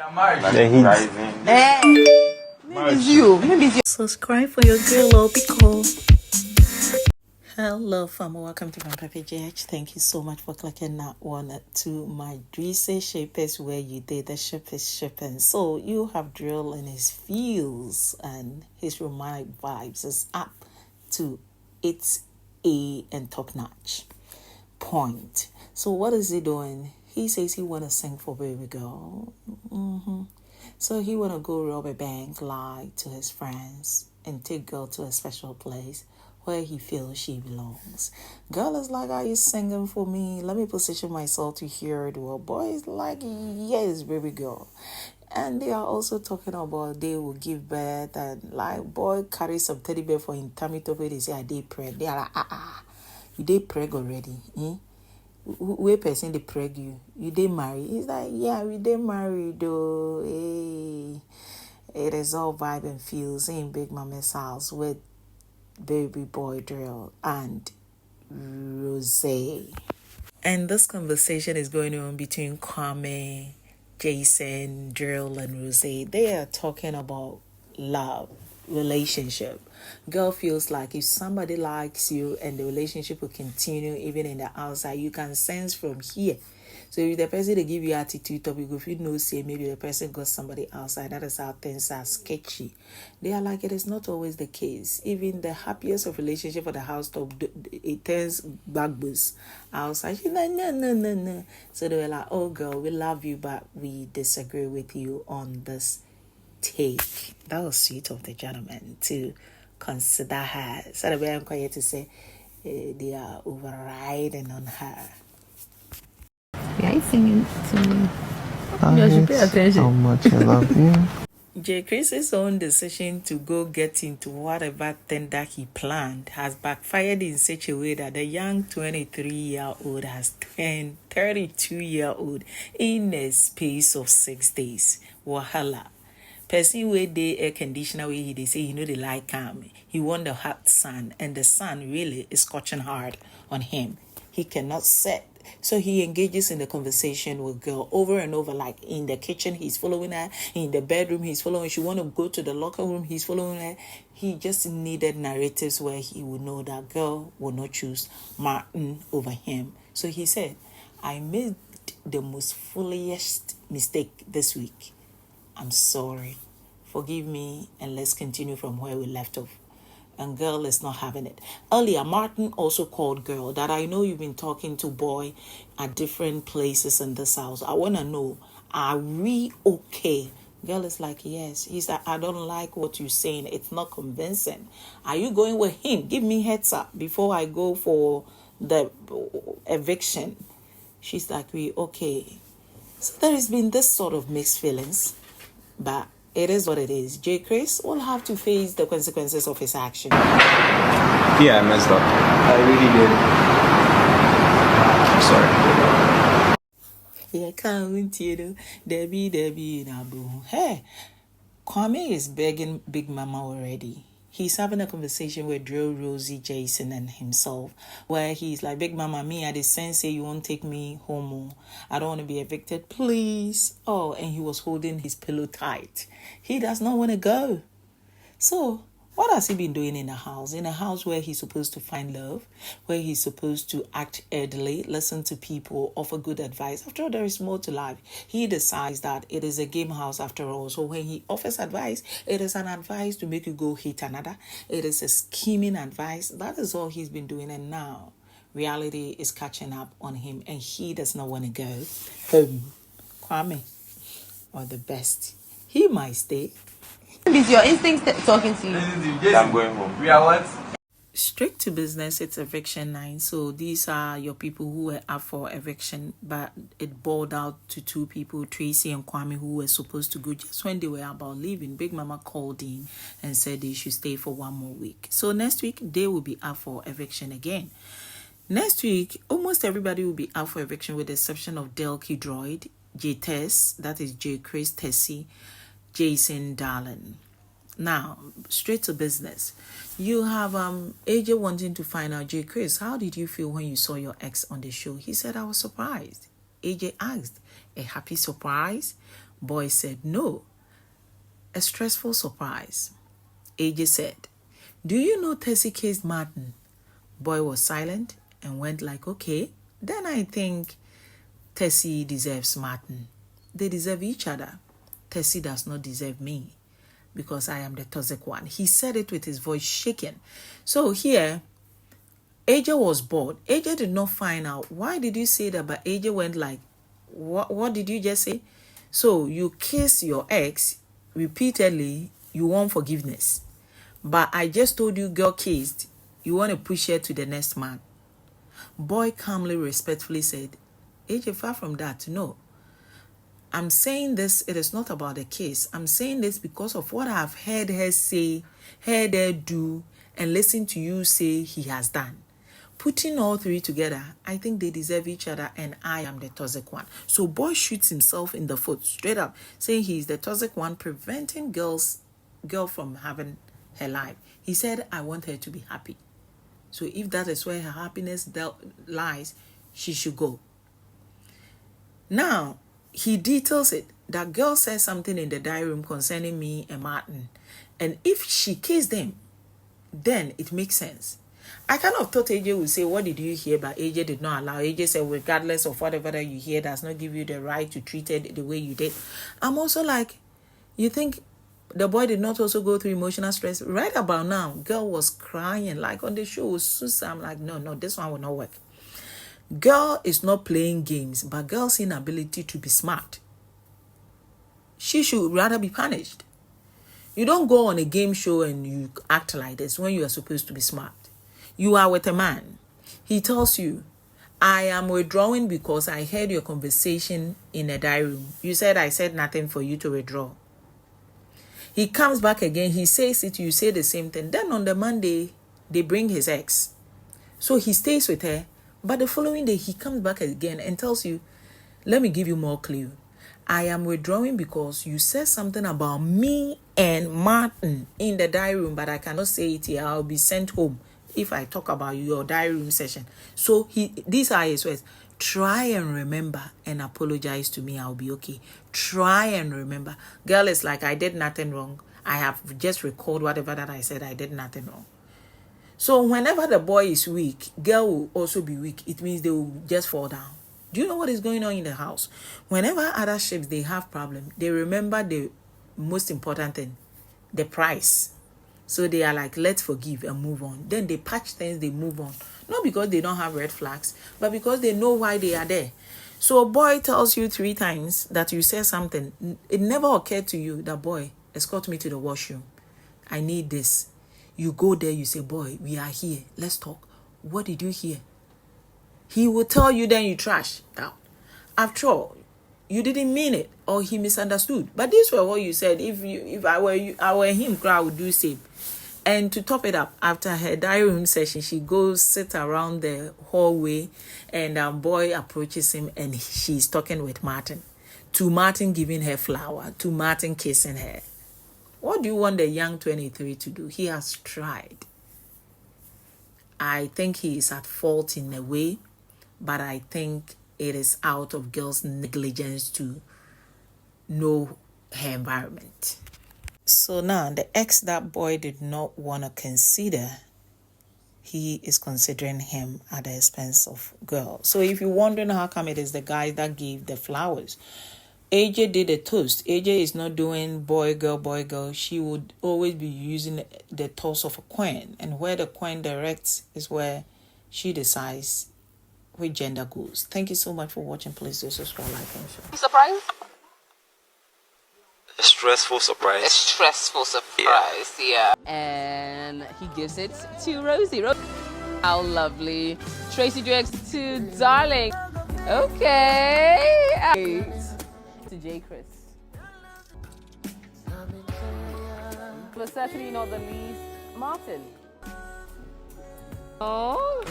The heat. Maybe it's you. Maybe it's you. Subscribe for your girl, because. Hello, fam. Welcome to my Martin-Jeychyrs. Thank you so much for clicking that one to my Martin-Jeychyrs where you did the ship is shipping. So you have drill in his feels and his romantic vibes is up to its A and top notch point. So what is he doing? He says he want to sing for baby girl. So he want to go rob a bank, lie to his friends, and take girl to a special place where he feels she belongs. Girl is like, are you singing for me? Let me position myself to hear it. Well, boy is like, yes, baby girl. And they are also talking about they will give birth and like, boy carry some teddy bear for him tummy top. They say, I did preg. They are like, you did preg already. Where person they preg you? You did marry? He's like, yeah, we did marry though. Hey. It is all vibe and feels in Big Mama's house with baby boy drill and Rose. And this conversation is going on between Kwame, Jason, drill, and Rose. They are talking about love, relationship. Girl feels like if somebody likes you and the relationship will continue even in the outside, you can sense from here. So if the person they give you attitude topic, if you know, say maybe the person got somebody outside, that is how things are sketchy. They are like, it is not always the case. Even the happiest of relationship for the house top, it turns backwards outside. She's like, no. So they were like, oh girl, we love you, but we disagree with you on this take. That was sweet of the gentleman to consider her. So the way I'm quiet to say they are overriding on her. Yeah, he's singing to me. You should pay attention. How much I love you. Jeychyrs' own decision to go get into whatever tender he planned has backfired in such a way that the young 23-year-old has turned 32-year-old in a space of 6 days. Wahala. Person where they air conditioner where they say they like calm. He want the hot sun, and the sun really is scorching hard on him. He cannot set. So he engages in the conversation with girl over and over, like in the kitchen, he's following her. In the bedroom, he's following. She want to go to the locker room, he's following her. He just needed narratives where he would know that girl will not choose Martin over him. So he said, I made the most foolish mistake this week. I'm sorry. Forgive me, and let's continue from where we left off. And girl is not having it. Earlier, Martin also called girl that I know you've been talking to boy at different places in this house. I want to know, are we okay? Girl is like, yes. He's like, I don't like what you're saying. It's not convincing. Are you going with him? Give me heads up before I go for the eviction. She's like, we okay. So there has been this sort of mixed feelings, but it is what it is. Jeychyrs will have to face the consequences of his action. Yeah, I messed up. I really did. I'm sorry. Yeah, can't you? Debbie, Nabu. Hey, Kwame is begging Big Mama already. He's having a conversation with Drew, Rosie, Jason, and himself, where he's like, Big Mama, me, I did sense you won't take me home. I don't want to be evicted, please. Oh, and he was holding his pillow tight. He does not want to go. So, what has he been doing in a house? In a house where he's supposed to find love, where he's supposed to act elderly, listen to people, offer good advice. After all, there is more to life. He decides that it is a game house after all. So when he offers advice, it is an advice to make you go hit another. It is a scheming advice. That is all he's been doing. And now reality is catching up on him and he does not want to go home. Kwame, or the best, he might stay. Is your instinct talking to you? I'm going home. We are what? Straight to business, it's eviction 9. So these are your people who were up for eviction, but it boiled out to 2 people, Tracy and Kwame, who were supposed to go just when they were about leaving. Big Mama called in and said they should stay for 1 more week. So next week, they will be up for eviction again. Next week, almost everybody will be up for eviction with the exception of Delky Droid, J-Tess, that is Jeychyrs, Tessie, Jason, Darlin. Now, straight to business. You have AJ wanting to find out, Jeychyrs, how did you feel when you saw your ex on the show? He said, I was surprised. AJ asked, a happy surprise? Boy said, no. A stressful surprise. AJ said, do you know Tessie kissed Martin? Boy was silent and went like, okay, then I think Tessie deserves Martin. They deserve each other. Tessie does not deserve me because I am the toxic one. He said it with his voice shaken. So here, AJ was bored. AJ did not find out. Why did you say that? But AJ went like, what did you just say? So you kiss your ex repeatedly, you want forgiveness. But I just told you girl kissed, you want to push her to the next man. Boy calmly, respectfully said, AJ, far from that, no. I'm saying this, it is not about the case. I'm saying this because of what I've heard her say, heard her do, and listened to you say he has done. Putting all three together, I think they deserve each other and I am the toxic one. So boy shoots himself in the foot straight up, saying he's the toxic one, preventing girl from having her life. He said, I want her to be happy. So if that is where her happiness lies, she should go. Now, he details it. That girl says something in the diary room concerning me and Martin. And if she kissed him, then it makes sense. I kind of thought AJ would say, what did you hear? But AJ did not allow. AJ said, regardless of whatever that you hear, does not give you the right to treat it the way you did. I'm also like, you think the boy did not also go through emotional stress? Right about now, girl was crying like on the show. So I'm like, no, this one will not work. Girl is not playing games, but girl's inability to be smart. She should rather be punished. You don't go on a game show and you act like this when you are supposed to be smart. You are with a man. He tells you, I am withdrawing because I heard your conversation in a diary room. You said I said nothing for you to withdraw. He comes back again. He says it. You say the same thing. Then on the Monday, they bring his ex. So he stays with her. But the following day, he comes back again and tells you, let me give you more clue. I am withdrawing because you said something about me and Martin in the diary room, but I cannot say it here. I'll be sent home if I talk about your diary room session. So these are his words. Try and remember and apologize to me. I'll be okay. Try and remember. Girl is like, I did nothing wrong. I have just recalled whatever that I said. I did nothing wrong. So whenever the boy is weak, girl will also be weak. It means they will just fall down. Do you know what is going on in the house? Whenever other ships, they have problem, they remember the most important thing, the price. So they are like, let's forgive and move on. Then they patch things, they move on. Not because they don't have red flags, but because they know why they are there. So a boy tells you 3 times that you said something. It never occurred to you that, boy, escort me to the washroom. I need this. You go there, you say, boy, we are here. Let's talk. What did you hear? He will tell you, then you trash out. After all, you didn't mean it or he misunderstood. But this was what you said. If I were you, I were him, I would do same. And to top it up, after her diary room session, she goes sit around the hallway and boy approaches him and she's talking with Martin. To Martin giving her flower, to Martin kissing her. What do you want the young 23 to do? He has tried. I think he is at fault in a way, but I think it is out of girls' negligence to know her environment. So now, the ex that boy did not want to consider, he is considering him at the expense of girl. So if you're wondering how come it is the guy that gave the flowers, AJ did a toast. AJ is not doing boy, girl. She would always be using the toss of a coin. And where the coin directs is where she decides which gender goes. Thank you so much for watching. Please do subscribe, like, and share. Surprise? A stressful surprise. A stressful surprise, yeah. And he gives it to Rosie. How lovely. Tracy Drakes to Darling. Okay. To Jeychyrs. But certainly not the least, Martin. Oh.